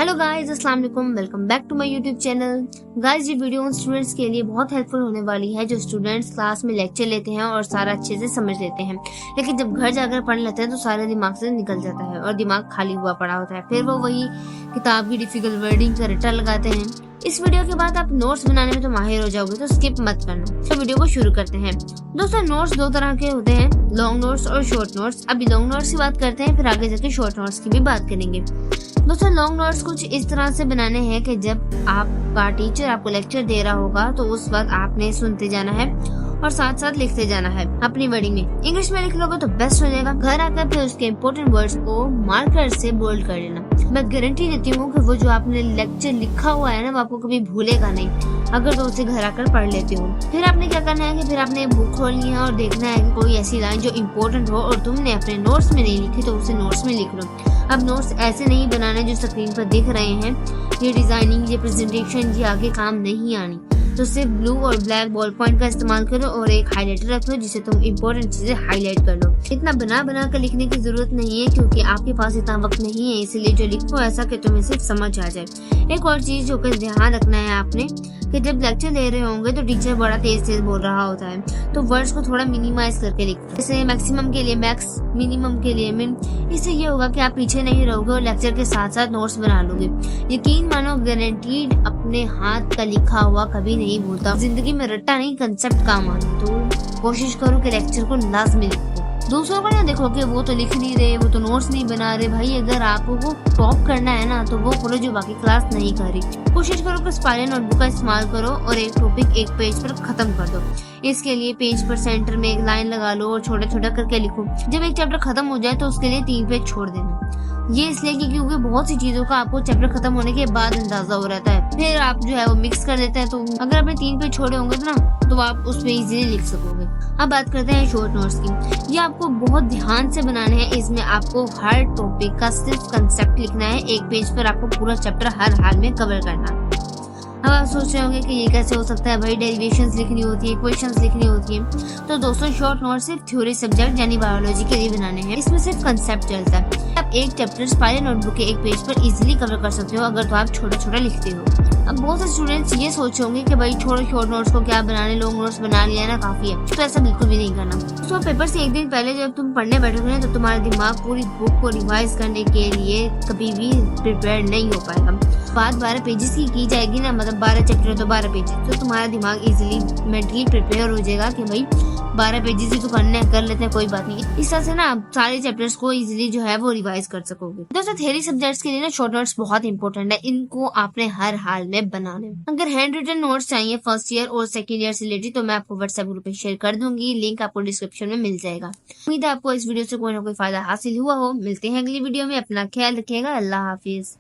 Hello guys, अस्सलाम वालेकुम, welcome back to my YouTube channel. Guys, ये वीडियो उन स्टूडेंट्स के लिए बहुत हेल्पफुल होने वाली है जो स्टूडेंट्स क्लास में लेक्चर लेते हैं और सारा अच्छे से समझ लेते हैं, लेकिन जब घर जाकर पढ़ने लगते हैं तो सारे दिमाग से निकल जाता है और दिमाग खाली हुआ पड़ा होता है। फिर वो वही किताब की डिफिकल्ट वर्डिंग का रट्टा लगाते हैं। इस वीडियो के बाद आप नोट्स बनाने में तो माहिर हो जाओगे, तो स्किप मत करना। तो वीडियो को शुरू करते हैं। दोस्तों, नोट्स दो तरह के होते हैं, लॉन्ग नोट्स और शॉर्ट नोट्स। अभी लॉन्ग नोट्स की बात करते हैं, फिर आगे जाके शॉर्ट नोट्स की भी बात करेंगे। दोस्तों, लॉन्ग नोट्स कुछ इस तरह से बनाने हैं कि जब आपका टीचर आपको लेक्चर दे रहा होगा तो उस वक्त आपने सुनते जाना है और साथ साथ लिखते जाना है अपनी वर्डिंग में। इंग्लिश में लिख लोगे तो बेस्ट हो जाएगा। घर आकर फिर उसके इम्पोर्टेंट वर्ड्स को मार्कर से बोल्ड कर लेना। मैं गारंटी देती हूँ कि वो जो आपने लेक्चर लिखा हुआ है ना, वो आपको कभी भूलेगा नहीं अगर तो उसे घर आकर पढ़ लेते हो। फिर आपने क्या करना है कि फिर आपने बुक खोलनी है और देखना है कि कोई ऐसी लाइन जो इम्पोर्टेंट हो और तुमने अपने नोट्स में नहीं लिखी तो उसे नोट्स में लिख लो। अब नोट्स ऐसे नहीं बनाने जो स्क्रीन पर दिख रहे हैं। ये डिजाइनिंग, ये प्रेजेंटेशन, ये आगे काम नहीं आनी। तो सिर्फ ब्लू और ब्लैक बॉल पॉइंट का इस्तेमाल करो और एक हाइलाइटर रख लो जिसे तुम इम्पोर्टेंट चीजें हाईलाइट कर लो। इतना बना कर लिखने की जरूरत नहीं है क्योंकि आपके पास इतना वक्त नहीं है, इसलिए जो लिखो ऐसा कि तुम्हें सिर्फ समझ आ जाए। एक और चीज जो कि ध्यान रखना है आपने कि जब लेक्चर ले रहे होंगे तो टीचर बड़ा तेज बोल रहा होता है, तो वर्ड्स को थोड़ा मिनिमाइज करके लिखो। जैसे मैक्सिमम के लिए मैक्स, मिनिमम के लिए मिन। इससे ये होगा कि आप पीछे नहीं रहोगे और लेक्चर के साथ साथ नोट्स बना लोगे। यकीन मानो, गारंटीड अपने हाथ का लिखा हुआ कभी नहीं भूलता। जिंदगी में रट्टा नहीं, कंसेप्ट काम आता। तो कोशिश करो कि लेक्चर को लाजमी लिखो। दूसरों को ना देखो कि वो तो लिख नहीं रहे, वो तो नोट्स नहीं बना रहे। भाई, अगर आपको टॉप करना है ना तो वो करो जो बाकी क्लास नहीं कर रही। कोशिश करो कि स्पाइरल नोटबुक का इस्तेमाल करो और एक टॉपिक एक पेज पर खत्म कर दो। इसके लिए पेज पर सेंटर में एक लाइन लगा लो और छोटा छोटा करके लिखो। जब एक चैप्टर खत्म हो जाए तो उसके लिए 3 पेज छोड़ देना। ये इसलिए क्योंकि बहुत सी चीजों का आपको चैप्टर खत्म होने के बाद अंदाजा हो रहता है, फिर आप जो है वो मिक्स कर देते हैं। तो अगर आपने 3 पेज छोड़े होंगे तो आप उसमें इजीली लिख सकोगे। अब बात करते हैं शॉर्ट नोट्स की। ये आपको बहुत ध्यान से बनाने हैं। इसमें आपको हर टॉपिक का सिर्फ कंसेप्ट लिखना है। एक पेज पर आपको पूरा चैप्टर हर हाल में कवर करना है। अब आप सोच रहे होंगे कि ये कैसे हो सकता है, भाई डेरिवेशंस लिखनी होती है, क्वेश्चंस लिखनी होती है। तो दोस्तों, शॉर्ट नोट सिर्फ थ्योरी सब्जेक्ट यानी बायोलॉजी के लिए बनाने हैं। इसमें सिर्फ कंसेप्ट चलता है। आप एक चैप्टर स्पाइरल नोटबुक के एक पेज पर इजीली कवर कर सकते हो अगर तो आप छोटा छोटा लिखते हो। अब बहुत से स्टूडेंट्स ये सोच होंगे कि भाई छोड़ो, शॉर्ट नोट्स को क्या बनाने, लॉन्ग नोट्स बना लिया ना काफी है। तो ऐसा बिल्कुल भी नहीं करना। तो पेपर से एक दिन पहले जब तुम पढ़ने बैठोगे तो तुम्हारा दिमाग पूरी बुक को रिवाइज करने के लिए कभी भी प्रिपेयर नहीं हो पाएगा। बात 12 पेजेस की जाएगी ना, मतलब 12 चैप्टर तो 12 पेजेस, तो तुम्हारा दिमाग इजीली मेंटली प्रिपेयर हो जाएगा कि भाई 12 पेजेस ही तो करने कर लेते हैं, कोई बात नहीं। इस तरह से ना आप सारे चैप्टर्स को इजीली जो है वो रिवाइज कर सकोगे। दोस्तों, थ्योरी सब्जेक्ट्स के लिए ना शॉर्ट नोट्स बहुत इंपॉर्टेंट है। इनको आपने हर हाल में बनाने। अगर हैंड रिटन नोट्स चाहिए फर्स्ट ईयर और सेकंड ईयर से रिलेटेड तो मैं आपको व्हाट्सएप ग्रुप पे शेयर कर दूंगी। लिंक आपको डिस्क्रिप्शन में मिल जाएगा। उम्मीद है आपको इस वीडियो से कोई ना कोई फायदा हासिल हुआ हो। मिलते हैं अगली वीडियो में। अपना ख्याल रखिएगा। अल्लाह हाफिज।